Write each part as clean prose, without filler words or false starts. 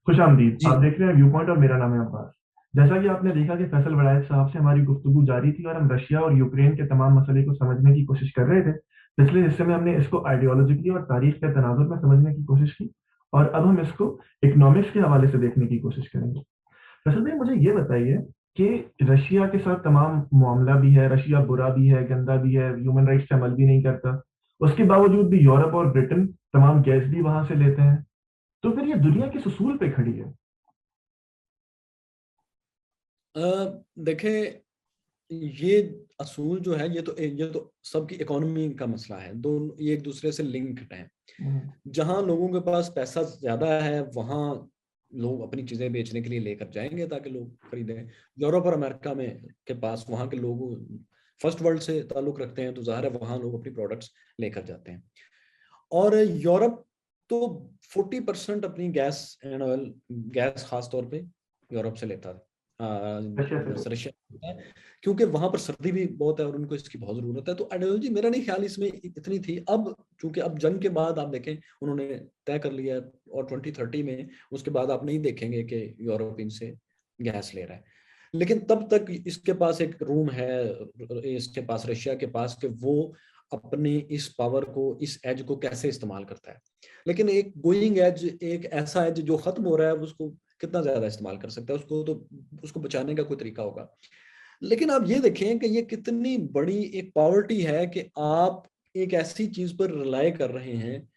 खुशामदीद। जी। आप देख रहे हैं व्यू पॉइंट और मेरा नाम है अब्बास। जैसा कि आपने देखा कि फैसल वड़ाइक साहब से हमारी गुफ्तगू जारी थी और हम रशिया और यूक्रेन के तमाम मसले को समझने की कोशिश कर रहे थे। पिछले हिस्से में हमने इसको आइडियोलॉजिकली और तारीख के तनाजुर में समझने की कोशिश की, और अब हम इसको इकोनॉमिक्स के हवाले से देखने की कोशिश करेंगे। फैसल भाई, मुझे ये बताइए कि रशिया के साथ तमाम मामला भी है, रशिया बुरा भी है, गंदा भी है, ह्यूमन राइट्स पे अमल भी नहीं करता। उसके बावजूद भी यूरोप और ब्रिटेन तमाम गैस भी वहां से लेते हैं। तो फिर ये दुनिया किस उसूल पे खड़ी है? देखें, ये असूल जो है ये तो सबकी इकोनॉमी का मसला है। दोनों ये एक दूसरे से लिंक्ड हैं। हम्म। जहां लोगों के पास पैसा ज्यादा है वहां लोग अपनी चीजें बेचने के लिए लेकर जाएंगे ताकि लोग खरीदें। यूरोप और अमेरिका में के पास वहां के लोग फर्स्ट वर्ल्ड से ताल्लुक रखते हैं, तो जाहिर है वहां लोग अपनी प्रोडक्ट्स लेकर जाते हैं। और यूरोप तो 40% अपनी गैस एंड ऑयल, गैस खास तौर पे यूरोप से लेता है, रशिया से इधर से लेते रशिया से लेता है, क्योंकि वहां पर सर्दी भी बहुत है और उनको इसकी बहुत जरूरत है। तो आइडियोलॉजी मेरा नहीं ख्याल इसमें इतनी थी। अब चूंकि अब जंग के बाद आप देखें उन्होंने तय कर लिया है, और 2030 में उसके बाद आप नहीं देखेंगे कि यूरोप इनसे गैस ले रहा है। लेकिन तब तक इसके पास एक रूम है, इसके पास रशिया के पास, कि वो अपने इस पावर को, इस एज को कैसे इस्तेमाल करता है। लेकिन एक गोइंग एज, एक ऐसा एज जो खत्म हो रहा है, उसको कितना ज्यादा इस्तेमाल कर सकता है, उसको तो उसको बचाने का कोई तरीका होगा। लेकिन आप ये देखें कि ये कितनी बड़ी एक पॉवर्टी है कि आप एक ऐसी चीज पर रिलाय कर रहे हैं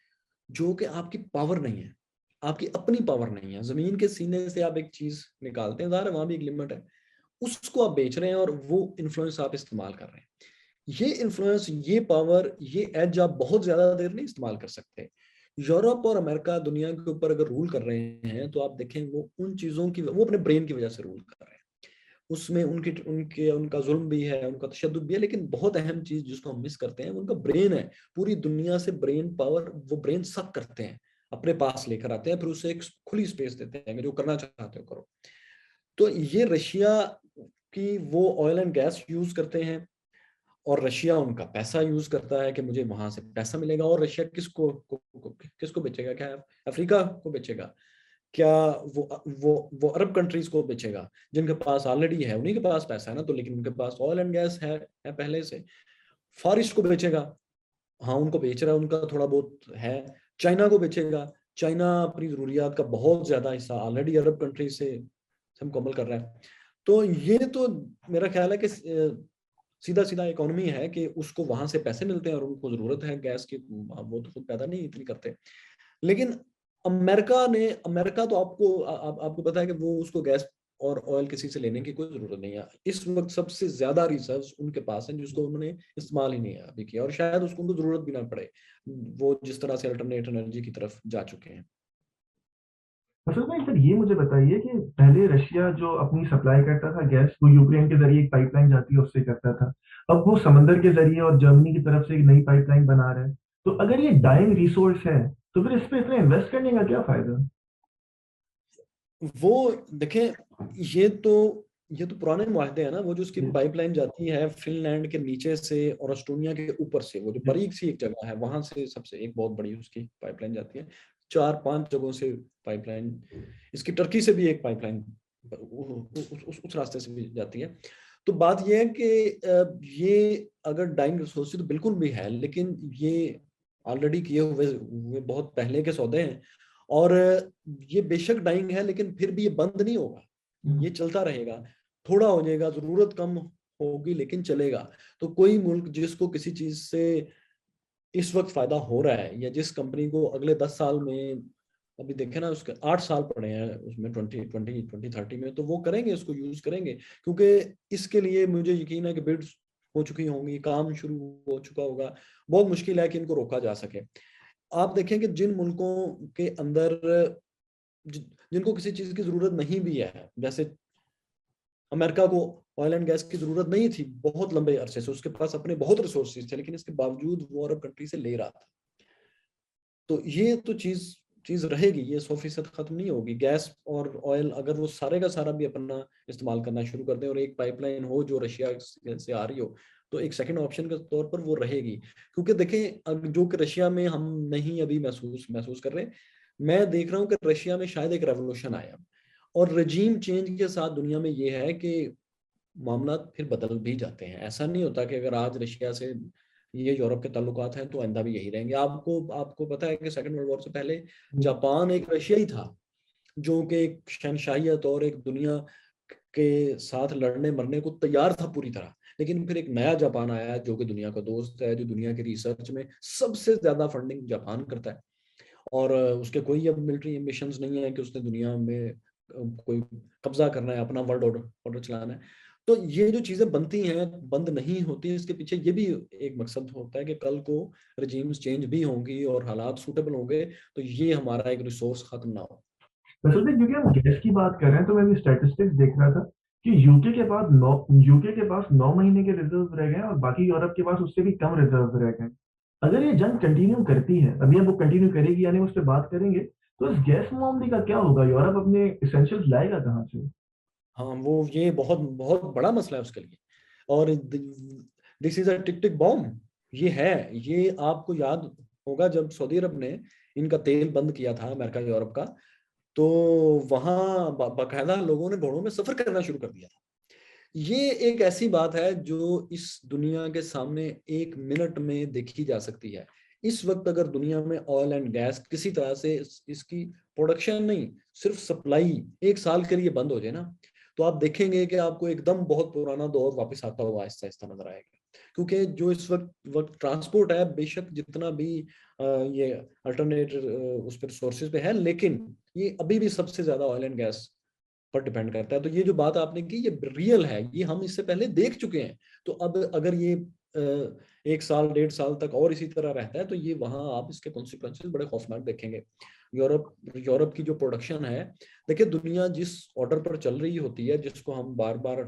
जो कि आपकी पावर नहीं है, आपकी अपनी पावर नहीं है। जमीन के सीने से आप एक चीज निकालते हैं, ज़ाहिर है वहां भी एक लिमिट है, उसको आप बेच रहे हैं और वो इन्फ्लुएंस आप इस्तेमाल कर रहे हैं। ये इन्फ्लुएंस, ये पावर, ये एज आप बहुत ज्यादा देर नहीं इस्तेमाल कर सकते। यूरोप और अमेरिका दुनिया के ऊपर अगर रूल कर रहे हैं तो आप देखें वो उन चीजों की, वो अपने ब्रेन की वजह से रूल कर रहे हैं। उसमें उनकी उनके उनका जुल्म भी है, उनका तशद्दुद भी है, लेकिन बहुत अहम चीज जिसको हम मिस करते हैं वो उनका ब्रेन है। पूरी दुनिया से ब्रेन पावर, वो ब्रेन सक करते हैं, अपने पास लेकर आते हैं, फिर उसे एक खुली स्पेस देते हैं कि जो करना चाहते हो करो। तो ये रशिया की वो ऑयल एंड गैस यूज करते हैं, और रशिया उनका पैसा यूज करता है कि मुझे वहां से पैसा मिलेगा। और रशिया किसको बेचेगा? क्या अफ्रीका को बेचेगा? क्या वो अरब कंट्रीज को बेचेगा जिनके पास ऑलरेडी है, उन्हीं के पास पैसा है ना, तो लेकिन उनके पास ऑयल एंड गैस है पहले से। फारिश को बेचेगा, हाँ उनको बेच रहा है, उनका थोड़ा बहुत है। चाइना को बेचेगा, चाइना अपनी जरूरियात का बहुत ज्यादा हिस्सा ऑलरेडी अरब कंट्री से मुकम्मल कर रहा है। तो ये तो मेरा ख्याल है कि सीधा सीधा इकोनॉमी है कि उसको वहां से पैसे मिलते हैं और उनको जरूरत है गैस की, वो तो खुद पैदा नहीं इतनी करते। लेकिन अमेरिका तो आपको पता है कि वो उसको गैस और ऑयल किसी से लेने की कोई जरूरत नहीं है। इस वक्त सबसे ज्यादा रिसर्च उनके पास है जिसको उन्होंने इस्तेमाल ही नहीं अभी किया, और शायद उसको उनको जरूरत भी ना पड़े, वो जिस तरह से अल्टरनेट एनर्जी की तरफ जा चुके हैं। असल में सर, ये मुझे बताइए कि पहले रशिया जो अपनी सप्लाई करता था गैस, वो यूक्रेन के जरिए एक पाइपलाइन जाती है उससे करता था। अब वो समंदर के जरिए और जर्मनी की तरफ से एक नई पाइपलाइन बना रहे हैं। तो अगर ये डाइंग रिसोर्स है, तो फिर इस पे इतना इन्वेस्ट करने का क्या फायदा? वो देखें, ये तो पुराने मुआहदे हैं ना, वो जो उसकी जी। पाइपलाइन जाती है फिनलैंड के नीचे से और एस्टोनिया के ऊपर से, वो जो जी। बारीक सी एक जगह है वहां से सबसे एक बहुत बड़ी उसकी पाइपलाइन जाती है। 4-5 जगहों से पाइपलाइन, इसकी टर्की से भी एक पाइपलाइन उस रास्ते से भी जाती है। तो बात यह है कि ये अगर डाइंग रिसोर्स तो बिल्कुल भी है, लेकिन ये ऑलरेडी किए हुए बहुत पहले के सौदे हैं। और ये बेशक डाइंग है लेकिन फिर भी ये बंद नहीं होगा, ये चलता रहेगा। थोड़ा हो जाएगा, जरूरत कम होगी लेकिन चलेगा। तो कोई मुल्क जिसको किसी चीज से इस वक्त फायदा हो रहा है, या जिस कंपनी को अगले 10 साल में, अभी देखे ना उसके 8 साल पड़े हैं उसमें, 2030 में, तो वो करेंगे, इसको यूज करेंगे। क्योंकि इसके लिए मुझे यकीन है कि बिड्स हो चुकी होंगी, काम शुरू हो चुका होगा। बहुत मुश्किल है कि इनको रोका जा सके। आप देखें कि जिन मुल्कों के अंदर जिनको किसी चीज की जरूरत नहीं भी है, जैसे अमेरिका को ऑयल एंड गैस की जरूरत नहीं थी बहुत लंबे अरसे से, उसके पास अपने बहुत रिसोर्सेज थे, लेकिन इसके बावजूद वो अरब कंट्री से ले रहा था। तो ये तो चीज चीज रहेगी, ये 100% खत्म नहीं होगी। गैस और ऑयल अगर वो सारे का सारा भी अपना इस्तेमाल करना शुरू कर दें और एक पाइपलाइन हो जो रशिया से आ रही हो, तो एक सेकंड ऑप्शन के तौर पर वो रहेगी। क्योंकि देखें जो कि रशिया में हम नहीं अभी महसूस महसूस कर रहे, मैं देख रहा हूँ कि रशिया में शायद एक रेवोल्यूशन आया, और रजीम चेंज के साथ दुनिया में ये है कि मामला फिर बदल भी जाते हैं। ऐसा नहीं होता कि अगर आज रशिया से ये यूरोप के ताल्लुकात हैं तो आइंदा भी यही रहेंगे। आपको आपको पता है कि सेकंड वर्ल्ड वॉर से पहले जापान एक रशिया ही था, जो कि एक शहनशाहियत और एक दुनिया के साथ लड़ने मरने को तैयार था पूरी तरह। लेकिन फिर एक नया जापान आया जो कि दुनिया का दोस्त है, जो दुनिया की रिसर्च में सबसे ज्यादा फंडिंग जापान करता है, और उसके कोई अब मिलिट्री एम्बिशंस नहीं है कि उसने दुनिया में कोई कब्जा करना है, अपना वर्ल्ड ऑर्डर ऑर्डर चलाना है। तो ये जो चीजें बनती हैं बंद नहीं होती, इसके पीछे ये भी एक मकसद होता है कि कल को रजीम्स चेंज भी होंगी और हालात सूटेबल होंगे, तो ये हमारा एक रिसोर्स खत्म ना हो। असल में क्योंकि हम गैस की बात कर रहे हैं तो मैं भी स्टैटिस्टिक्स देख रहा था कि यूके के पास 9 महीने के रिजर्व रह गए और बाकी यूरोप के पास उससे भी कम रिजर्व रह गए। अगर ये जंग कंटिन्यू करती है, अभी अब वो कंटिन्यू करेगी यानी उस पर बात करेंगे, तो इस गैस मामले का क्या होगा? यूरोप अपने इसेंशियल्स लाएगा कहाँ से? हाँ, वो ये बहुत बहुत बड़ा मसला है उसके लिए। और this is a tick tick bomb. ये है, ये आपको याद होगा जब सऊदी अरब ने इनका तेल बंद किया था, अमेरिका यूरोप का, तो वहां बाकायदा लोगों ने घोड़ों में सफर करना शुरू कर दिया था। ये एक ऐसी बात है जो इस दुनिया के सामने 1 मिनट में देखी जा सकती है। इस वक्त अगर दुनिया में ऑयल एंड गैस किसी तरह से इसकी प्रोडक्शन नहीं, सिर्फ सप्लाई 1 साल के लिए बंद हो जाए ना, तो आप देखेंगे कि आपको एकदम बहुत पुराना दौर वापस आता हुआ आहिस्ता आहिस्ता नजर आएगा। क्योंकि जो इस वक्त वक्त ट्रांसपोर्ट है, बेशक जितना भी ये अल्टरनेट उस पर सोर्सेज पे है, लेकिन ये अभी भी सबसे ज्यादा ऑयल एंड गैस पर डिपेंड करता है। तो ये जो बात आपने की ये रियल है, ये हम इससे पहले देख चुके हैं। तो अब अगर ये 1 साल 1.5 साल तक और इसी तरह रहता है तो ये वहां आप इसके कॉन्सिक्वेंसेस बड़े खौफनाक देखेंगे। यूरोप यूरोप की जो प्रोडक्शन है, देखिए दुनिया जिस ऑर्डर पर चल रही होती है, जिसको हम बार बार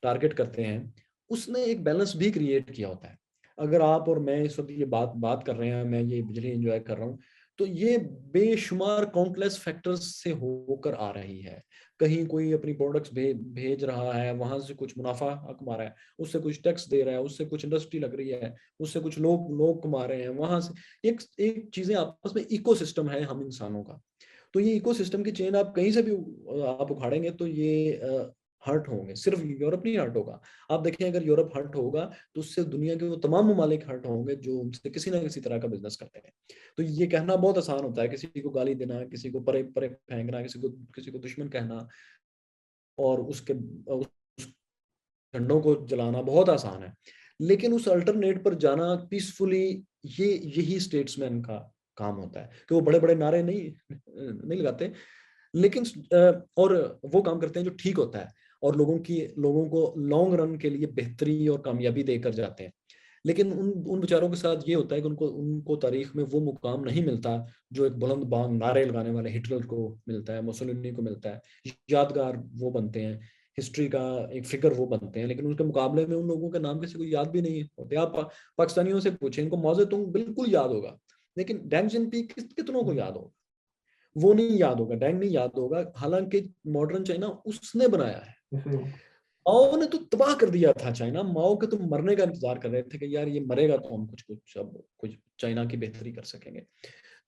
टारगेट करते हैं, उसने एक बैलेंस भी क्रिएट किया होता है। अगर आप और मैं इस वक्त ये बात बात कर रहे हैं, मैं ये बिजली एंजॉय कर रहा हूँ, तो ये बेशुमार काउंटलेस फैक्टर्स से होकर आ रही है। कहीं कोई अपनी प्रोडक्ट्स भेज रहा है, वहां से कुछ मुनाफा कमा रहा है, उससे कुछ टैक्स दे रहा है, उससे कुछ इंडस्ट्री लग रही है, उससे कुछ लोग लोग कमा रहे हैं वहां से। एक एक चीजें आपस में इकोसिस्टम है हम इंसानों का। तो ये इकोसिस्टम की चेन आप कहीं से भी आप उखाड़ेंगे तो ये हर्ट होंगे। सिर्फ यूरोप नहीं हर्ट होगा। आप देखें अगर यूरोप हर्ट होगा तो उससे दुनिया के वो तमाम ममालिक हर्ट होंगे जो उनसे किसी ना किसी तरह का बिजनेस करते हैं। तो ये कहना बहुत आसान होता है, किसी को गाली देना, किसी को परे परे फेंकना, किसी को दुश्मन कहना, और उसके उस झंडों को जलाना बहुत आसान है। लेकिन उस अल्टरनेट पर जाना पीसफुली, ये यही स्टेट्समैन का काम होता है कि वो बड़े बड़े नारे नहीं लगाते, लेकिन और वो काम करते हैं जो ठीक होता है और लोगों को लॉन्ग रन के लिए बेहतरी और कामयाबी देकर जाते हैं। लेकिन उन उन बेचारों के साथ ये होता है कि उनको उनको तारीख में वो मुकाम नहीं मिलता जो एक बुलंद बांग नारे लगाने वाले हिटलर को मिलता है, मुसोलिनी को मिलता है। यादगार वो बनते हैं, हिस्ट्री का एक फिगर वो बनते हैं, लेकिन उनके मुकाबले में उन लोगों के नाम किसी को याद भी नहीं होते। आप पाकिस्तानियों से पूछें, इनको माओ तुंग बिल्कुल याद होगा, लेकिन डेंग जिनपिंग कितनों को याद होगा? वो नहीं याद होगा, डेंग नहीं याद होगा, हालांकि मॉडर्न चाइना उसने बनाया है। जैसे माओ ने तो तबाह कर दिया था चाइना। माओ के तो मरने का इंतजार कर रहे थे कि यार ये मरेगा तो हम कुछ कुछ अब कुछ चाइना की बेहतरी कर सकेंगे।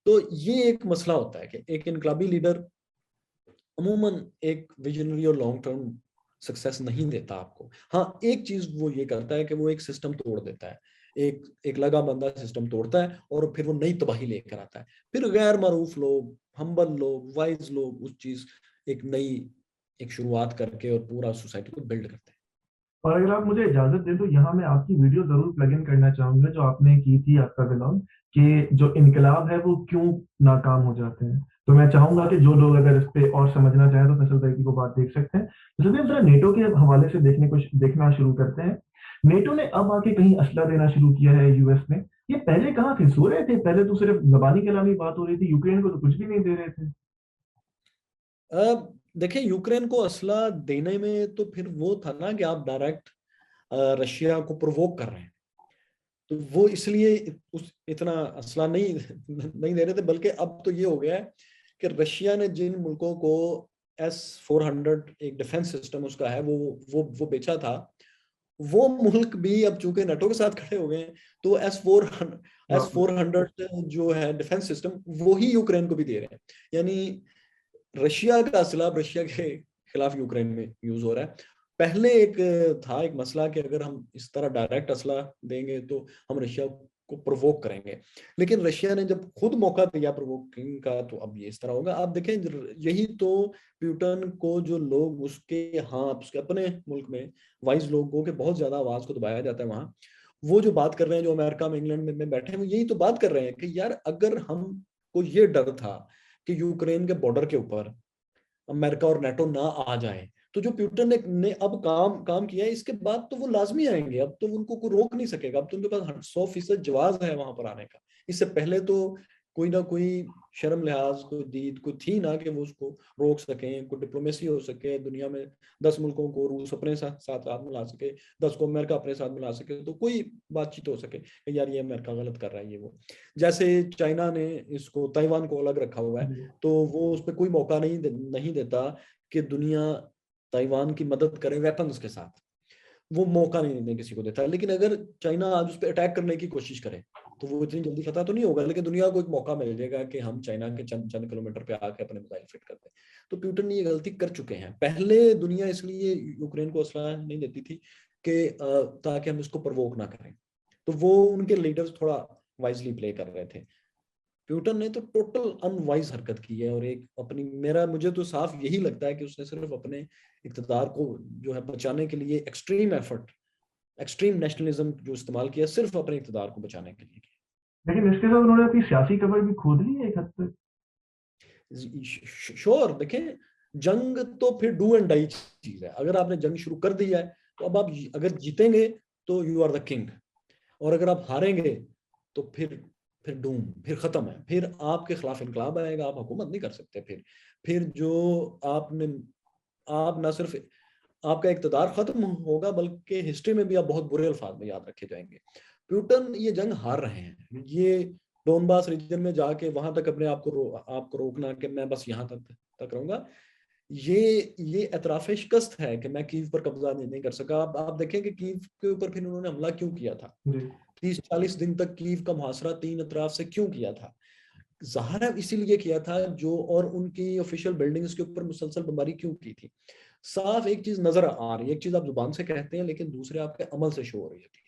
तो ये एक मसला होता है कि एक इनकलाबी लीडर अमूमन एक विजनरी और लॉन्ग टर्म सक्सेस नहीं देता आपको। हाँ, एक चीज वो ये करता है कि वो एक सिस्टम तोड़ देता है, एक एक लगा बंदा सिस्टम तोड़ता है और फिर वो नई तबाही लेकर आता है। फिर गैर मारूफ लोग, हम्बल लोग, वाइज लोग उस चीज एक नई एक शुरुआत करके और पूरा सोसाइटी को बिल्ड करते हैं। और अगर आप मुझे इजाजत दें तो यहाँ मैं आपकी वीडियो जरूर प्लग इन करना चाहूंगा जो आपने की थी आपका बिलोंग, कि जो इनकलाब है वो क्यों नाकाम हो जाते हैं। तो मैं चाहूंगा कि जो लोग अगर इस पे और समझना चाहें तो फैसल भाई की वो बात देख सकते हैं। जैसे हम जरा नेटो के हवाले से देखना शुरू करते हैं। नेटो ने अब आके कहीं असला देना शुरू किया है यूएस ने। ये पहले कहाँ थे? सो रहे थे? पहले तो सिर्फ जबानी कलामी बात हो रही थी, यूक्रेन को तो कुछ भी नहीं दे रहे थे। अब देखिए, यूक्रेन को असला देने में तो फिर वो था ना कि आप डायरेक्ट रशिया को प्रोवोक कर रहे हैं, तो वो इसलिए उस इतना असला नहीं नहीं दे रहे थे। बल्कि अब तो ये हो गया है कि रशिया ने जिन मुल्कों को S-400 एक डिफेंस सिस्टम उसका है वो बेचा था, वो मुल्क भी अब चूंकि नेटो के साथ खड़े हो गए हैं, तो S-400 जो है डिफेंस सिस्टम, वो ही यूक्रेन को भी दे रहे हैं। यानी रशिया का असला अब रशिया के खिलाफ यूक्रेन में यूज हो रहा है। पहले एक मसला कि अगर हम इस तरह डायरेक्ट असला देंगे तो हम रशिया को प्रोवोक करेंगे, लेकिन रशिया ने जब खुद मौका दिया प्रोवोकिंग का, तो अब ये इस तरह होगा। आप देखें, यही तो प्यूटन को जो लोग उसके, हाँ उसके अपने मुल्क में वाइज लोगों के बहुत ज्यादा आवाज को दबाया जाता है वहां, वो जो बात कर रहे हैं, जो अमेरिका में इंग्लैंड में बैठे हैं, वो यही तो बात कर रहे हैं कि यार अगर हमको ये डर था कि यूक्रेन के बॉर्डर के ऊपर अमेरिका और नेटो ना आ जाए, तो जो प्यूटन ने अब काम काम किया है, इसके बाद तो वो लाजमी आएंगे। अब तो उनको कोई रोक नहीं सकेगा, अब तो उनके पास 100% जवाब है वहां पर आने का। इससे पहले तो कोई ना कोई शर्म लिहाज, कोई दीद कोई थी ना कि वो उसको रोक सकें, कोई डिप्लोमेसी हो सके दुनिया में, 10 मुल्कों को रूस अपने साथ साथ हाथ मिला सके, 10 को अमेरिका अपने साथ मिला सके, तो कोई बातचीत हो सके कि यार ये अमेरिका गलत कर रहा है, ये वो। जैसे चाइना ने इसको ताइवान को अलग रखा हुआ है, जी। तो वो उस पर कोई मौका नहीं देता कि दुनिया ताइवान की मदद करे वेपन्स के साथ, वो मौका नहीं किसी को देता। लेकिन अगर चाइना आज उस पर अटैक करने की कोशिश करे, तो वो इतनी जल्दी फतह तो नहीं होगा, लेकिन दुनिया को एक मौका मिल जाएगा कि हम चाइना के चंद चंद किलोमीटर पे आके अपने मिसाइल फिट करते हैं। तो प्यूटन ने ये गलती कर चुके हैं। पहले दुनिया इसलिए यूक्रेन को असला नहीं देती थी कि ताकि हम इसको प्रवोक ना करें, तो वो उनके लीडर्स थोड़ा वाइजली प्ले कर रहे थे। प्यूटन ने तो टोटल अनवाइज हरकत की है, और एक अपनी, मेरा मुझे तो साफ यही लगता है कि उसने सिर्फ अपने इक़्तिदार को जो है बचाने के लिए एक्सट्रीम एफर्ट, एक्सट्रीम नेशनलिज्म जो इस्तेमाल किया, सिर्फ अपने इक़्तिदार को बचाने के लिए लेकिन इसके साथ उन्होंने अपनी सियासी कवर भी खोद ली है एक हद तक। किया। श्योर, देखें, जंग तो फिर डू एंड डाई चीज है। अगर आपने जंग शुरू कर दी है, तो अब आप अगर जीतेंगे तो यू आर द किंग, और अगर आप हारेंगे तो फिर डूम, फिर खत्म है, फिर आपके खिलाफ इनकलाब आएगा, आप हुकूमत नहीं कर सकते। फिर जो आपने, आप ना सिर्फ आपका इक़्तिदार खत्म होगा, बल्कि हिस्ट्री में भी आप बहुत बुरे अल्फाज में याद रखे जाएंगे। प्यूटन ये जंग हार रहे हैं। ये डोनबास रीजन में जाके वहां तक अपने आपको रोकना कि मैं बस यहाँ तक रहूंगा, ये एतराफ़ शिकस्त है कि मैं कीव पर कब्जा नहीं कर सका। आप देखें कि कीव के ऊपर फिर उन्होंने हमला क्यों किया था, जी। 30-40 दिन तक कीव का मुहासरा 3 अतराफ से क्यों किया था? ज़ाहिर है इसीलिए किया था, जो और उनकी ऑफिशियल बिल्डिंग्स के ऊपर मुसलसल बमबारी क्यों की थी। साफ एक चीज नजर आ रही है, एक चीज आप जुबान से कहते हैं लेकिन दूसरे आपके अमल से शो हो रही होती है।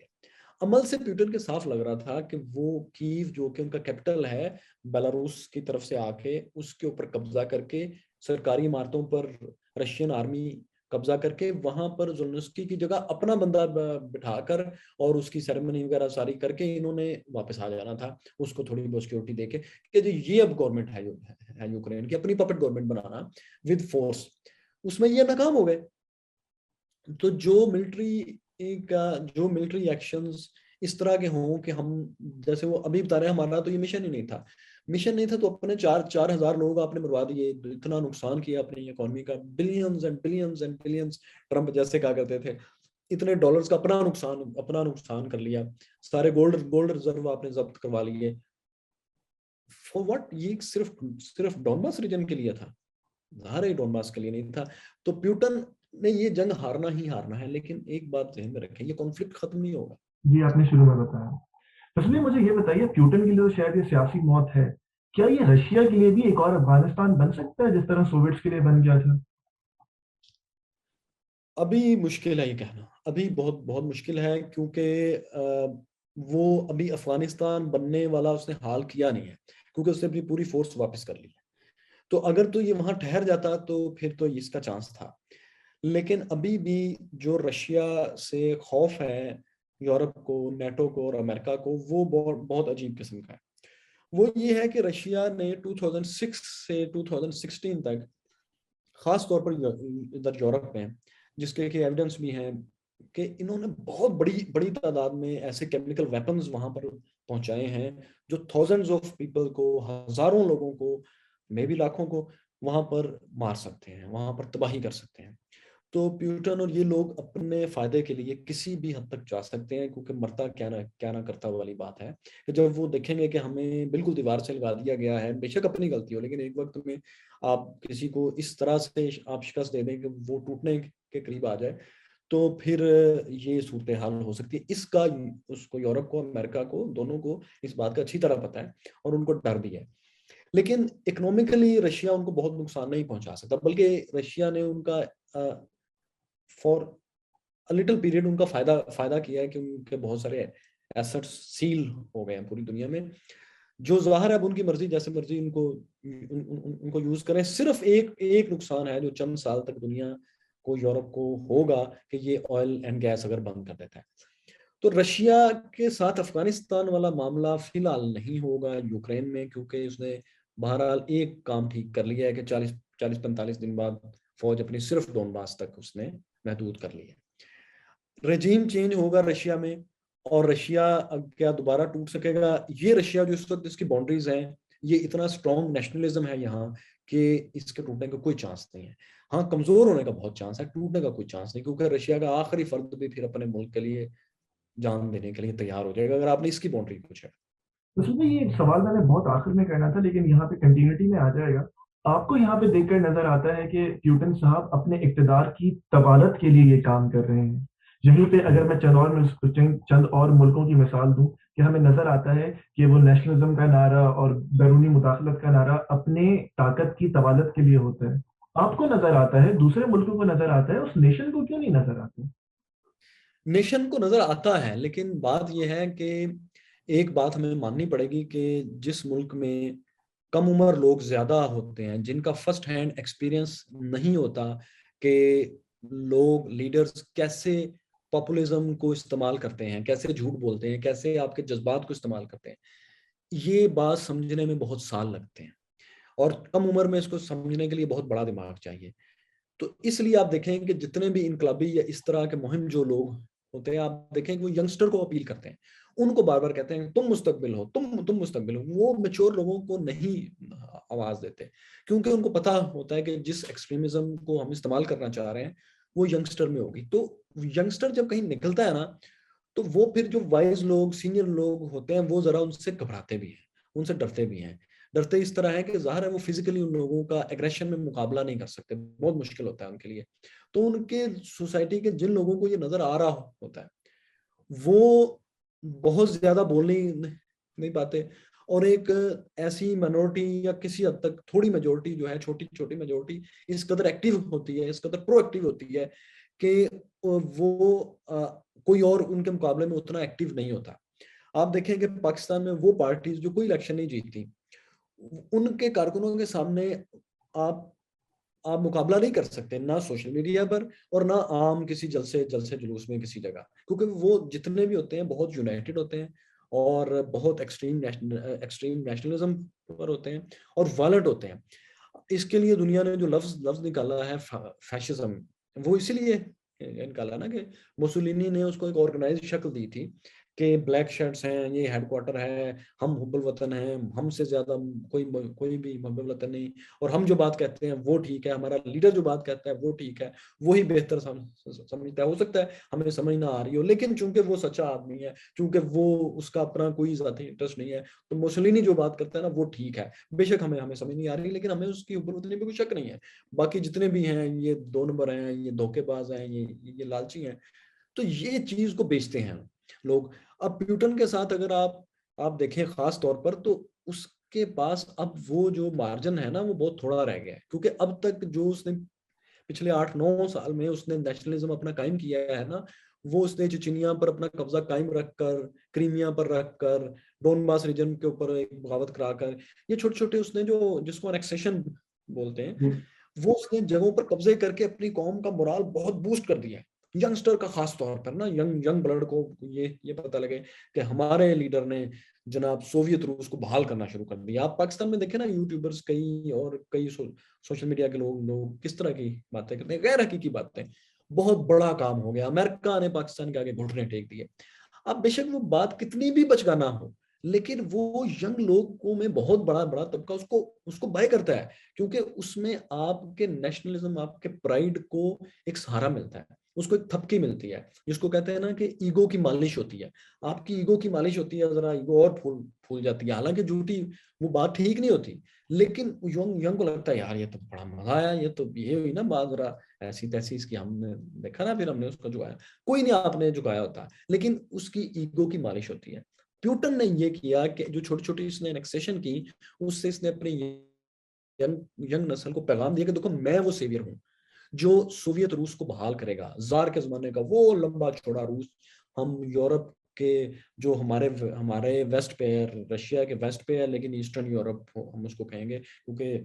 अमल से प्यूटन के साफ लग रहा था कि वो कीव जो कि उनका कैपिटल है, बेलारूस की तरफ से आके उसके ऊपर कब्जा करके, सरकारी इमारतों पर रशियन आर्मी कब्जा करके, वहां पर ज़ेलेंस्की की जगह अपना बंदा बिठाकर और उसकी सेरेमनी वगैरह सारी करके इन्होंने वापस आ जाना था, उसको थोड़ी बहुत सिक्योरिटी देके कि जो ये अब गवर्नमेंट है यूक्रेन की, अपनी puppet government banana with force, उसमें ये नाकाम हो गए। तो जो मिलिट्री एक्शंस इस तरह के हों कि हम, जैसे वो अभी बता रहे हैं, हमारा तो ये मिशन ही नहीं था। मिशन नहीं था तो अपने 4,000 लोग आपने मरवा दिए, इतना नुकसान किया अपनी इकोनॉमी का, billions and billions and billions, Trump जैसे कहा करते थे, इतने डॉलर्स का अपना नुकसान कर लिया, सारे गोल्ड रिजर्व आपने जब्त करवा लिए। For what? ये सिर्फ सिर्फ डॉनबास रीजन के लिए था, ज़ाहिर है डॉनबास के लिए नहीं था। तो प्यूटन ने ये जंग हारना ही हारना है, लेकिन एक बात ध्यान में रखें, ये कॉन्फ्लिक्ट खत्म नहीं होगा। जी, आपने शुरू में बताया। इसलिए मुझे ये बताइए, प्यूटन के लिए तो शायद ये सियासी मौत है, क्या ये रशिया के लिए भी एक और अफगानिस्तान बन सकता है जिस तरह सोवियट्स के लिए बन गया था? अभी मुश्किल है ये कहना, अभी बहुत बहुत मुश्किल है, क्योंकि वो अभी अफगानिस्तान बनने वाला उसने हाल किया नहीं है, क्योंकि उसने अपनी पूरी फोर्स वापस कर ली है। तो अगर तो ये वहां ठहर जाता तो फिर तो इसका चांस था। लेकिन अभी भी जो रशिया से खौफ है यूरोप को, नेटो को और अमेरिका को, वो बहुत बहुत अजीब किस्म का है। वो ये है कि रशिया ने 2006 से 2016 तक, खास तौर पर इधर यूरोप में, जिसके कि एविडेंस भी हैं कि इन्होंने बहुत बड़ी बड़ी तादाद में ऐसे केमिकल वेपन्स वहां पर पहुंचाए हैं, जो थाउजेंड्स ऑफ पीपल को, हजारों लोगों को, मे भी लाखों को वहां पर मार सकते हैं, वहां पर तबाही कर सकते हैं। तो प्यूटन और ये लोग अपने फायदे के लिए किसी भी हद तक जा सकते हैं, क्योंकि मरता क्या ना करता वाली बात है कि जब वो देखेंगे कि हमें बिल्कुल दीवार से लगा दिया गया है, बेशक अपनी गलती हो, लेकिन एक वक्त में आप किसी को इस तरह से आप शिकस्त दे दें कि वो टूटने के करीब आ जाए, तो फिर ये सूरत हाल हो सकती है। इसका उसको, यूरोप को, अमेरिका को, दोनों को इस बात का अच्छी तरह पता है और उनको डर भी है। लेकिन इकोनॉमिकली रशिया उनको बहुत नुकसान नहीं पहुंचा सकता, बल्कि रशिया ने उनका फॉर अ लिटिल पीरियड उनका फायदा फायदा किया है कि उनके बहुत सारे एसेट्स सील हो गए हैं पूरी दुनिया में। जो ज़ाहिर है अब उनकी मर्जी, जैसे मर्जी उनको यूज करें। सिर्फ एक एक नुकसान है जो चंद साल तक दुनिया को, यूरोप को होगा, कि ये ऑयल एंड गैस अगर बंद कर देता है। तो रशिया के साथ अफगानिस्तान वाला मामला फिलहाल नहीं होगा यूक्रेन में, क्योंकि उसने बहरहाल एक काम ठीक कर लिया है कि 40-45 दिन बाद फौज अपनी सिर्फ डोनबास तक उसने महदूद कर ली है। रजीम चेंज होगा रशिया में, और रशिया अब क्या दोबारा टूट सकेगा? ये रशिया जो इस वक्त इसकी बाउंड्रीज हैं, ये इतना स्ट्रॉन्ग नेशनलिज्म है यहाँ कि इसके टूटने का कोई चांस नहीं है। हाँ, कमजोर होने का बहुत चांस है, टूटने का कोई चांस नहीं, क्योंकि रशिया का आखिरी फर्द भी फिर अपने मुल्क के लिए जान देने के लिए तैयार हो जाएगा अगर आपने इसकी बाउंड्री कुछ है। उसमें ये सवाल मैंने बहुत आखिर में करना था, लेकिन यहाँ पे कंटिन्यूटी में आ जाएगा। आपको यहाँ पे देखकर नजर आता है कि प्यूटन साहब अपने इक्तदार की तबादत के लिए ये काम कर रहे हैं। यहीं पे अगर मैं चंद और मुल्कों की मिसाल दूं, कि हमें नजर आता है कि वो नेशनलिज्म का नारा और बैरूनी मुदाखलत का नारा अपने ताकत की तबादत के लिए होता है। आपको नजर आता है, दूसरे मुल्कों को नजर आता है, उस नेशन को क्यों नहीं नजर आता? नेशन को नजर आता है, लेकिन बात यह है कि एक बात हमें माननी पड़ेगी कि जिस मुल्क में कम उम्र लोग ज्यादा होते हैं, जिनका फर्स्ट हैंड एक्सपीरियंस नहीं होता कि लोग, लीडर्स कैसे पॉपुलिज्म को इस्तेमाल करते हैं, कैसे झूठ बोलते हैं, कैसे आपके जज्बात को इस्तेमाल करते हैं, ये बात समझने में बहुत साल लगते हैं। और कम उम्र में इसको समझने के लिए बहुत बड़ा दिमाग चाहिए। तो इसलिए आप देखें कि जितने भी इनकलाबी या इस तरह के मुहिम जो लोग होते हैं, आप देखें कि वो यंगस्टर को अपील करते हैं, उनको बार बार कहते हैं तुम मुस्तकबिल हो, तुम मुस्तकबिल हो। वो मेच्योर लोगों को नहीं आवाज देते, क्योंकि उनको पता होता है कि जिस एक्सट्रीमिज्म को हम इस्तेमाल करना चाह रहे हैं वो यंगस्टर में होगी। तो यंगस्टर जब कहीं निकलता है ना, तो वो फिर जो वाइज लोग, सीनियर लोग होते हैं, वो जरा उनसे घबराते भी हैं, उनसे डरते भी हैं। डरते इस तरह है कि जाहिर है वो फिजिकली उन लोगों का एग्रेशन में मुकाबला नहीं कर सकते, बहुत मुश्किल होता है उनके लिए। तो उनके सोसाइटी के जिन लोगों को ये नजर आ रहा होता है, वो बहुत ज्यादा बोल नहीं पाते। और एक ऐसी माइनॉरिटी या किसी हद तक थोड़ी मेजोरिटी जो है, छोटी छोटी मेजोरिटी, इस कदर एक्टिव होती है, इस कदर प्रोएक्टिव होती है कि वो कोई और उनके मुकाबले में उतना एक्टिव नहीं होता। आप देखें कि पाकिस्तान में वो पार्टीज जो कोई इलेक्शन नहीं जीतती, उनके कारकुनों के सामने आप आप मुकाबला नहीं कर सकते, ना सोशल मीडिया पर और ना आम किसी जलसे जलसे जुलूस में किसी जगह, क्योंकि वो जितने भी होते हैं बहुत यूनाइटेड होते हैं और बहुत एक्सट्रीम नेशनलिज्म पर होते हैं और वायलेंट होते हैं। इसके लिए दुनिया ने जो लफ्ज लफ्ज निकाला है फैशिज्म, वो इसीलिए निकाला ना कि मुसोलिनी ने उसको एक ऑर्गेनाइज शक्ल दी थी कि ब्लैक शर्ट्स हैं, ये हेडक्वार्टर है, हम हुब्बुल वतन हैं, हमसे ज्यादा कोई कोई भी हुब्बुल वतन नहीं, और हम जो बात कहते हैं वो ठीक है, हमारा लीडर जो बात कहता है वो ठीक है, वही बेहतर समझता है। हो सकता है हमें समझ ना आ रही हो, लेकिन चूंकि वो सच्चा आदमी है, चूंकि वो उसका अपना कोई जाती इंटरेस्ट नहीं है, तो मुसोलिनी जो बात करता है ना वो ठीक है। बेशक हमें हमें समझ नहीं आ रही, लेकिन हमें उसकी हुब्बुल वतनी पे कोई शक नहीं है। बाकी जितने भी हैं ये 2 नंबर हैं, ये धोखेबाज हैं, ये लालची हैं। तो ये चीज को बेचते हैं लोग। अब प्यूटन के साथ अगर आप देखें खास तौर पर, तो उसके पास अब वो जो मार्जिन है ना वो बहुत थोड़ा रह गया है, क्योंकि अब तक जो उसने पिछले 8-9 साल में उसने नेशनलिज्म अपना कायम किया है ना, वो उसने चेचनिया पर अपना कब्जा कायम रखकर, क्रीमिया पर रखकर, डोनबास रीजन के ऊपर एक बगावत कराकर, ये छोटे छोटे उसने जो, जिसको एनेक्सेशन बोलते हैं, वो उसने जगहों पर कब्जे करके अपनी कौम का मोराल बहुत बूस्ट कर दिया है। यंगस्टर का खास तौर पर ना, यंग यंग ब्लड को ये पता लगे कि हमारे लीडर ने जनाब सोवियत रूस को बहाल करना शुरू कर दिया। आप पाकिस्तान में देखें ना, यूट्यूबर्स कई और कई सोशल मीडिया के लोग किस तरह की बातें करते हैं, गैर हकीकी बातें। बहुत बड़ा काम हो गया, अमेरिका ने पाकिस्तान के आगे घुटने टेक दिए। अब बेशक वो बात कितनी भी बचगाना हो, लेकिन वो यंग लोगों में बहुत बड़ा बड़ा तबका उसको उसको बाय करता है, क्योंकि उसमें आपके नेशनलिज्म, आपके प्राइड को एक सहारा मिलता है। उसको एक थपकी मिलती है, जिसको कहते हैं ना कि ईगो की मालिश होती है। आपकी ईगो की मालिश होती है, जरा ईगो और फूल फूल जाती है, हालांकि झूठी वो बात ठीक नहीं होती, लेकिन यंग यंग को लगता है यार ये तो बड़ा मजा आया, ये तो ये हुई ना बात, जरा ऐसी तैसी इसकी हमने देखा ना, फिर हमने उसको झुकाया। कोई नहीं आपने झुकाया होता, लेकिन उसकी ईगो की मालिश होती है। प्यूटन ने ये किया कि जो छोटी छोटी इसने एनेक्सेशन की, उससे इसने अपनी यंग यंग नस्ल को पैगाम दिया कि देखो मैं वो सेवियर हूँ जो सोवियत रूस को बहाल करेगा, जार के जमाने का वो लंबा चौड़ा रूस। हम यूरोप के जो हमारे हमारे वेस्ट पे है, रशिया के वेस्ट पे है, लेकिन ईस्टर्न यूरोप हम उसको कहेंगे क्योंकि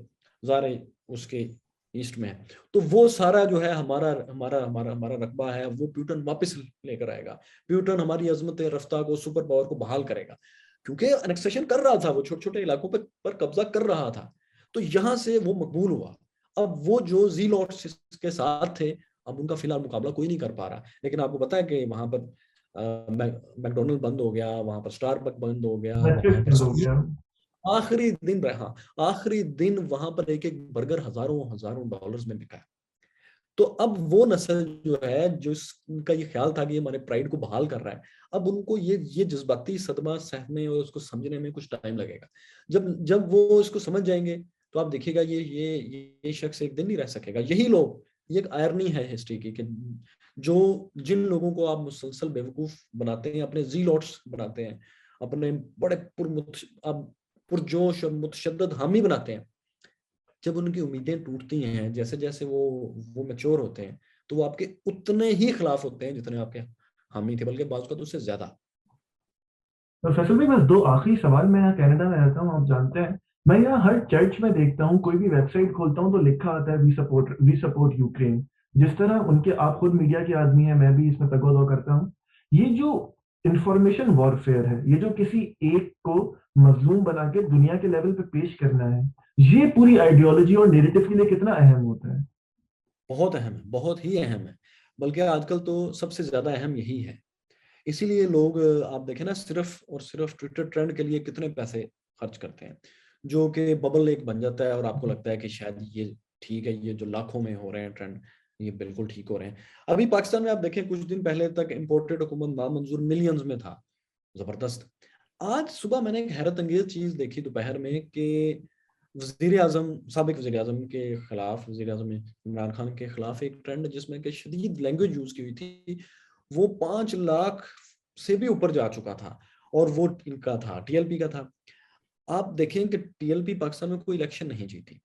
जार उसके ईस्ट में है। तो वो सारा जो है हमारा हमारा हमारा हमारा रकबा है, वो प्यूटन वापस लेकर आएगा। प्यूटन हमारी अजमत रफ्ता को, सुपर पावर को बहाल करेगा, क्योंकि अनेक्सेशन कर रहा था, वो छोटे छोटे इलाकों पर कब्जा कर रहा था। तो यहां से वो मकबूल हुआ। अब वो जो जीलॉट्स के साथ थे, अब उनका फिलहाल मुकाबला कोई नहीं कर पा रहा। लेकिन आपको पता है कि वहां पर मैकडोनल्ड बंद हो गया, वहां पर स्टारबक बंद हो गया, वहां नेटफ्लिक्स पर बंद हो गया। आखिरी दिन रहा, आखिरी दिन वहां पर एक एक बर्गर हजारों हजारों डॉलर्स में बिका है। तो अब वो नस्ल जो है, जो उनका ये ख्याल था कि ये हमारे प्राइड को बहाल कर रहा है, अब उनको ये जज्बाती सदमा सहने और उसको समझने में कुछ टाइम लगेगा। जब जब वो इसको समझ जाएंगे, तो आप देखिएगा ये शख्स एक दिन नहीं रह सकेगा। यही लोग, ये एक आयरनी है हिस्ट्री की, कि जो जिन लोगों को आप मुसलसल बेवकूफ बनाते हैं, अपने जीलॉट्स बनाते हैं, अपने बड़े अब पुरजोश और मुतशद्दद हामी बनाते हैं, जब उनकी उम्मीदें टूटती हैं, जैसे जैसे वो मैच्योर होते हैं, तो वो आपके उतने ही खिलाफ होते हैं जितने आपके हामी थे, बल्कि बाज़ का तो उससे ज्यादा। तो फैसल भाई, बस दो आखिरी सवाल। मैं यहाँ कनाडा में रहता हूँ, आप जानते हैं। मैं यहाँ हर चर्च में देखता हूँ, कोई भी वेबसाइट खोलता हूँ तो लिखा आता है वी सपोर्ट यूक्रेन। जिस तरह उनके, आप खुद मीडिया के आदमी हैं, मैं भी इसमें तगोदो करता हूँ। ये जो इंफॉर्मेशन वॉरफेयर है, ये जो किसी एक को मजलूम बना के दुनिया के लेवल पे पेश करना है, ये पूरी आइडियोलॉजी और नेरेटिव के लिए कितना अहम होता है? बहुत अहम है, बहुत ही अहम है, बल्कि आजकल तो सबसे ज्यादा अहम यही है। इसीलिए लोग आप देखें ना, सिर्फ और सिर्फ ट्विटर ट्रेंड के लिए कितने पैसे खर्च करते हैं, जो कि बबल एक बन जाता है और आपको लगता है कि शायद ये ठीक है, ये जो लाखों में हो रहे हैं ट्रेंड, ये बिल्कुल ठीक हो रहे हैं। अभी पाकिस्तान में आप देखें, कुछ दिन पहले तक इंपोर्टेड हुकूमत नामंजूर मिलियंस में था, जबरदस्त। आज सुबह मैंने एक हैरत अंगेज चीज देखी दोपहर में कि वजीर आजम, सबक वजीर आजम के खिलाफ, वजीर आजम इमरान खान के खिलाफ एक ट्रेंड जिसमें कि शदीद लैंग्वेज यूज की हुई थी, वो 5 लाख से भी ऊपर जा चुका था, और वो इनका था, टीएलपी का था। आप देखें कि टीएलपी पाकिस्तान में कोई इलेक्शन नहीं जीती,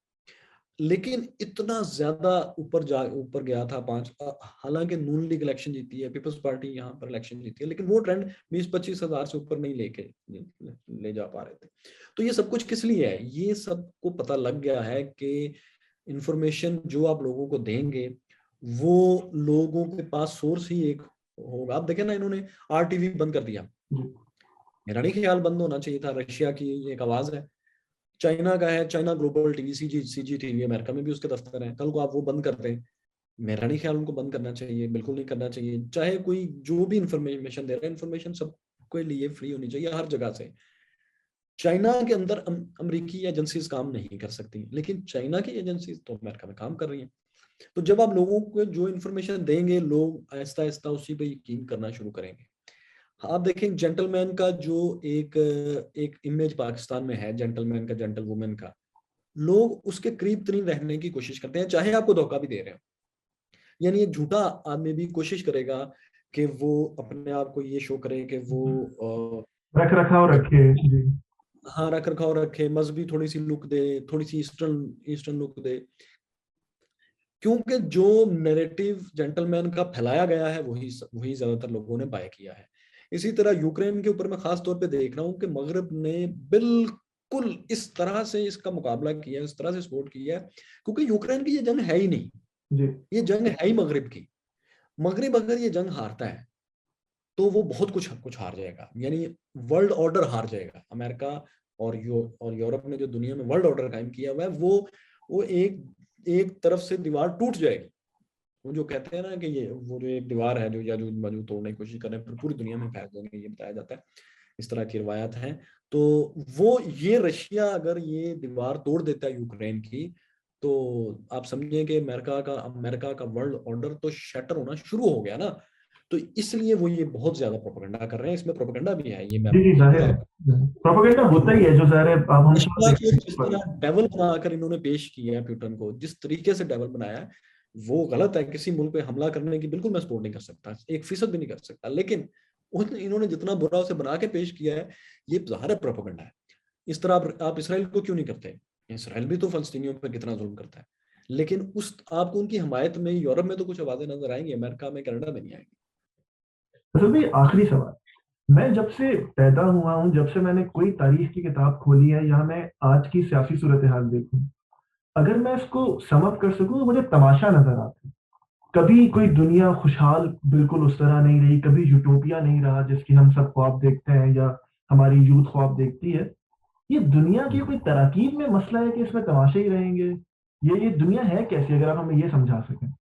लेकिन इतना ज्यादा ऊपर गया था 5। हालांकि नून लीग इलेक्शन जीती है, पीपल्स पार्टी यहाँ पर इलेक्शन जीती है, लेकिन वो ट्रेंड 20-25 हजार से ऊपर नहीं ले जा पा रहे थे। तो ये सब कुछ किस लिए है? ये सबको पता लग गया है कि इंफॉर्मेशन जो आप लोगों को देंगे, वो लोगों के पास सोर्स ही एक होगा। आप देखें ना, इन्होंने आरटीवी बंद कर दिया, जी। मेरा नहीं ख्याल बंद होना चाहिए था। रशिया की एक आवाज है, चाइना का है, China global TV, CG TV, America में भी उसके दफ्तर हैं, कल को आप वो बंद कर दें, मेरा नहीं ख्याल उनको बंद करना चाहिए, बिल्कुल नहीं करना चाहिए। चाहे कोई जो भी इंफॉर्मेशन दे रहा है, इंफॉर्मेशन सबके लिए फ्री होनी चाहिए हर जगह से। चाइना के अंदर अमरीकी एजेंसीज काम नहीं कर सकती, लेकिन चाइना की एजेंसीज तो अमेरिका में काम कर रही हैं। तो जब आप लोगों को जो इन्फॉर्मेशन देंगे, लोग आहिस्ता आहिस्ता उसी पे यकीन करना शुरू करेंगे। आप देखें जेंटलमैन का जो एक एक इमेज पाकिस्तान में है, जेंटलमैन का, जेंटल वुमेन का, लोग उसके करीब तरीन रहने की कोशिश करते हैं, चाहे आपको धोखा भी दे रहे हो। यानी एक झूठा आदमी भी कोशिश करेगा कि वो अपने आप को ये शो करे कि वो रख रखाव रखे। जी। हाँ, रख रखाव रखे, मजहबी थोड़ी सी लुक दे, थोड़ी सी ईस्टर्न ईस्टर्न लुक दे, क्योंकि जो नैरेटिव जेंटलमैन का फैलाया गया है, वही वही ज्यादातर लोगों ने बाय किया है। इसी तरह यूक्रेन के ऊपर मैं खास तौर पे देख रहा हूँ कि मगरब ने बिल्कुल इस तरह से इसका मुकाबला किया, इस तरह से सपोर्ट किया है, क्योंकि यूक्रेन की ये जंग है ही नहीं, जी। ये जंग है ही मगरब की। मगरब अगर ये जंग हारता है, तो वो बहुत कुछ कुछ हार जाएगा, यानी वर्ल्ड ऑर्डर हार जाएगा। अमेरिका और यूरोप ने जो दुनिया में वर्ल्ड ऑर्डर कायम किया हुआ है, वो एक एक तरफ से दीवार टूट जाएगी। वो जो कहते हैं ना कि ये वो जो एक दीवार है जो याजूज माजूज तोड़ने की कोशिश कर रहे हैं, फिर पूरी दुनिया में फैल जाएंगे, ये बताया जाता है, इस तरह की रिवायत हैं। तो वो ये रशिया अगर ये दीवार तोड़ देता है यूक्रेन की, तो आप समझिए कि अमेरिका का वर्ल्ड ऑर्डर तो शटर होना शुरू हो गया ना। तो इसलिए वो ये बहुत ज्यादा प्रोपेगेंडा कर रहे हैं, इसमें प्रोपेगेंडा भी है, ये मैं जी जी, आपको जाहिर है। क्लियर। प्रोपेगेंडा होता ही है, जो जाहिर है, अब हम सब रशिया देखते को हैं जिस पर। तरह डेवल बनाकर इन्होंने पेश किया है, प्यूटन को जिस तरीके से डेवल बनाया है, वो गलत है। किसी मुल्क पे हमला करने की बिल्कुल मैं सपोर्ट नहीं कर सकता, 1% भी नहीं कर सकता, लेकिन इन्होंने जितना बुरा उसे बना के पेश किया है, ये ज़ाहिर है प्रोपेगेंडा है। इस तरह आप इसराइल को क्यों नहीं करते? इसराइल भी तो फलस्तीनियों पर कितना जुल्म करता है, लेकिन उस आपको उनकी हमायत में यूरोप में तो कुछ आवाजें नजर आएंगी, अमेरिका में, कनाडा में नहीं आएंगी। असल में आखिरी सवाल, मैं जब से पैदा हुआ हूं, जब से मैंने कोई तारीख की किताब खोली है या मैं आज की सियासी सूरत हाल देखूं, अगर मैं इसको सम अप कर सकूं तो मुझे तमाशा नजर आता है। कभी कोई दुनिया खुशहाल बिल्कुल उस तरह नहीं रही, कभी यूटोपिया नहीं रहा जिसकी हम सब ख्वाब देखते हैं या हमारी यूथ ख्वाब देखती है। ये दुनिया की कोई तरकीब में मसला है कि इसमें तमाशे ही रहेंगे? ये दुनिया है कैसी, अगर आप हमें ये समझा सकें।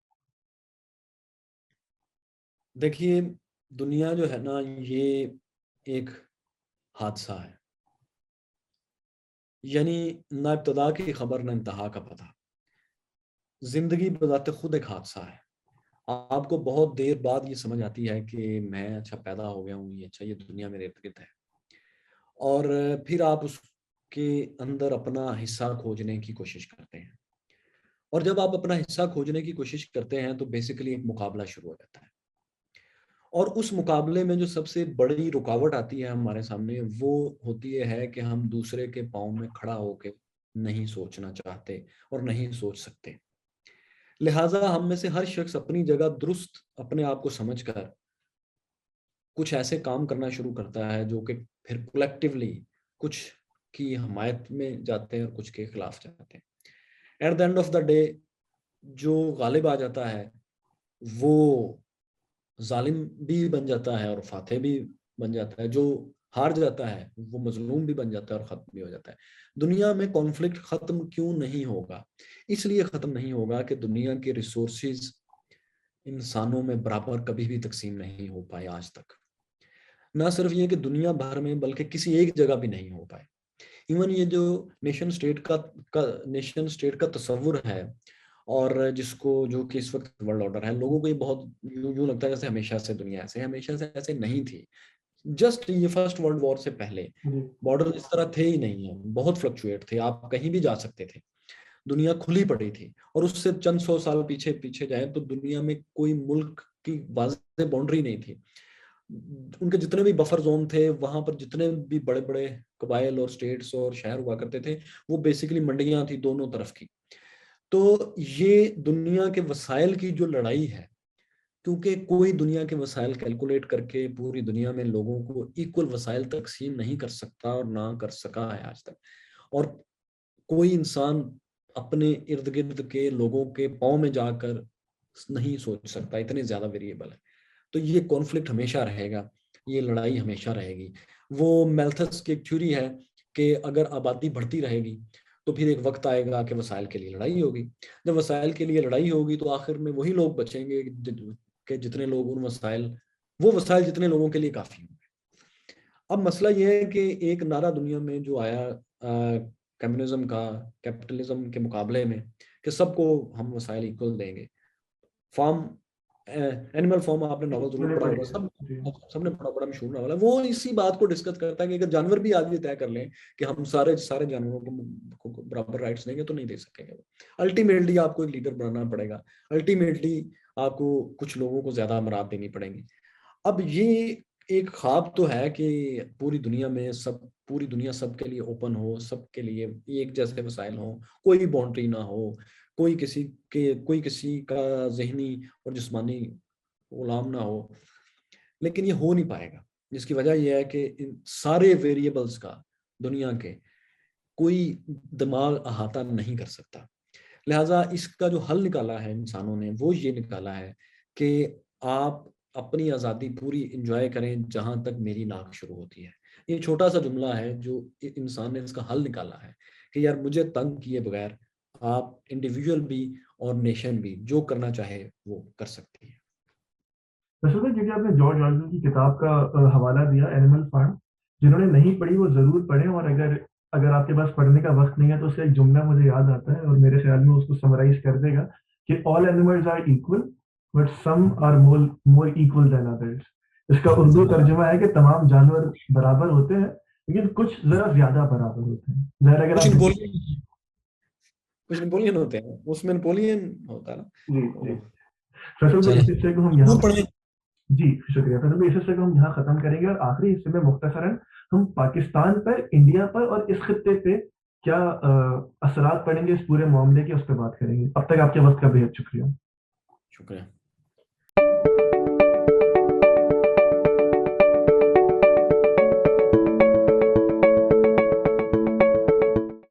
देखिए, दुनिया जो है ना, ये एक हादसा है। यानी ना इब्तदा की खबर ना इंतहा का पता। जिंदगी बजाते खुद एक हादसा है। आपको बहुत देर बाद ये समझ आती है कि मैं अच्छा पैदा हो गया हूँ, ये अच्छा ये दुनिया मेरे इर्द गिर्द है। और फिर आप उसके अंदर अपना हिस्सा खोजने की कोशिश करते हैं। और जब आप अपना हिस्सा खोजने की कोशिश करते हैं तो बेसिकली एक मुकाबला शुरू हो जाता है। और उस मुकाबले में जो सबसे बड़ी रुकावट आती है हमारे सामने, वो होती है कि हम दूसरे के पाँव में खड़ा होकर नहीं सोचना चाहते और नहीं सोच सकते। लिहाजा हम में से हर शख्स अपनी जगह दुरुस्त अपने आप को समझकर कुछ ऐसे काम करना शुरू करता है जो कि फिर कलेक्टिवली कुछ की हमायत में जाते हैं और कुछ के खिलाफ जाते हैं। At the end of the day जो गालिब आ जाता है वो जालिम भी बन जाता है और फातेह भी बन जाता है। जो हार जाता है वो मजलूम भी बन जाता है और खत्म भी हो जाता है। दुनिया में कॉन्फ्लिक्ट खत्म क्यों नहीं होगा? इसलिए खत्म नहीं होगा कि दुनिया के रिसोर्सेज इंसानों में बराबर कभी भी तकसीम नहीं हो पाए आज तक। ना सिर्फ ये कि दुनिया भर में, बल्कि किसी एक जगह भी नहीं हो पाए। इवन ये जो नेशन स्टेट नेशन स्टेट का तस्वुर है, और जिसको जो कि इस वक्त वर्ल्ड ऑर्डर है, लोगों को ये बहुत यूं लगता है जैसे हमेशा से दुनिया ऐसे है। हमेशा से ऐसे नहीं थी। जस्ट ये फर्स्ट वर्ल्ड वॉर से पहले जी। बॉर्डर इस तरह थे ही नहीं है, बहुत फ्लक्चुएट थे, आप कहीं भी जा सकते थे। दुनिया खुली पड़ी थी। और उससे चंद सौ साल पीछे पीछे जाए तो दुनिया में कोई मुल्क की वाज़ेह बाउंड्री नहीं थी। उनके जितने भी बफर जोन थे, वहां पर जितने भी बड़े बड़े कबाइल और स्टेट्स और शहर हुआ करते थे, वो बेसिकली मंडियां थी दोनों तरफ की। तो ये दुनिया के वसाइल की जो लड़ाई है, क्योंकि कोई दुनिया के वसाइल कैलकुलेट करके पूरी दुनिया में लोगों को इक्वल वसाइल तकसीम नहीं कर सकता और ना कर सका है आज तक। और कोई इंसान अपने इर्द गिर्द के लोगों के पाँव में जाकर नहीं सोच सकता, इतने ज्यादा वेरिएबल है। तो ये कॉन्फ्लिक्ट हमेशा रहेगा, ये लड़ाई हमेशा रहेगी। वो मेल्थस की एक थ्योरी है कि अगर आबादी बढ़ती रहेगी तो फिर एक वक्त आएगा कि वसाइल के लिए लड़ाई होगी। जब वसाइल के लिए लड़ाई होगी तो आखिर में वही लोग बचेंगे कि जितने लोग उन वसाइल, वो वसाइल जितने लोगों के लिए काफी होंगे। अब मसला यह है कि एक नारा दुनिया में जो आया कम्युनिज्म का, कैपिटलिज्म के मुकाबले में, कि सबको हम वसाइल इक्वल देंगे। फॉर्म, एनिमल फॉर्म आपने नॉवल जरूर मैंने पढ़ा पढ़ी होगा, है। सब जी। सबने पढ़ा, बड़ा मशहूर नॉवल है। वो इसी बात को डिस्कस करता है कि अगर जानवर भी आज ये तय कर लें कि हम सारे सारे जानवरों को बराबर राइट्स देंगे तो नहीं दे सकेंगे। अल्टीमेटली आपको एक लीडर बनाना पड़ेगा। अल्टीमेटली आपको कुछ लोगों को ज्यादा अमरात देनी पड़ेंगी। अब ये एक ख्वाब तो है कि पूरी दुनिया सबके लिए ओपन हो, सबके लिए एक जैसे वसाइल हो, कोई बाउंड्री ना हो, कोई किसी का जहनी और जिस्मानी गुलाम ना हो। लेकिन ये हो नहीं पाएगा, जिसकी वजह यह है कि इन सारे वेरिएबल्स का दुनिया के कोई दिमाग अहाता नहीं कर सकता। लिहाजा इसका जो हल निकाला है इंसानों ने, वो ये निकाला है कि आप अपनी आज़ादी पूरी इंजॉय करें जहां तक मेरी नाक शुरू होती है। ये छोटा सा जुमला है जो इंसान ने इसका हल निकाला है कि यार मुझे तंग किए बगैर आप इंडिविजुअल भी और नेशन भी जो करना चाहे वो कर सकती है। वैसे तो क्योंकि आपने जॉर्ज ऑरवेल की किताब का हवाला दिया, एनिमल फार्म, जिन्होंने नहीं पढ़ी वो जरूर पढ़ें। और अगर अगर आपके पास पढ़ने का वक्त नहीं है तो उसका एक जुमला मुझे याद आता है और मेरे ख्याल में उसको समराइज कर देगा कि all animals are equal but some are more more equal than others. इसका उर्दू तर्जुमा है कि तमाम जानवर बराबर होते हैं लेकिन कुछ जरा ज्यादा बराबर होते हैं। जहर अगर कुछ आप नेपोलियन कुछ नेपोलियन होते हैं, उसमें नेपोलियन होता है ना। जी जी फैसल भाई, चले इस हिस्से को हम यहाँ जरूर पढ़ें। जी शुक्रिया फैसल भाई, इस हिस्से को हम यहाँ खत्म करेंगे और आखिरी हिस्से में मुख्तसरन हम पाकिस्तान पर, इंडिया पर और इस खत्ते पे क्या असरात पड़ेंगे इस पूरे मामले के, उस पर बात करेंगे। अब तक आपके वक्त का बेहद शुक्रिया। शुक्रिया।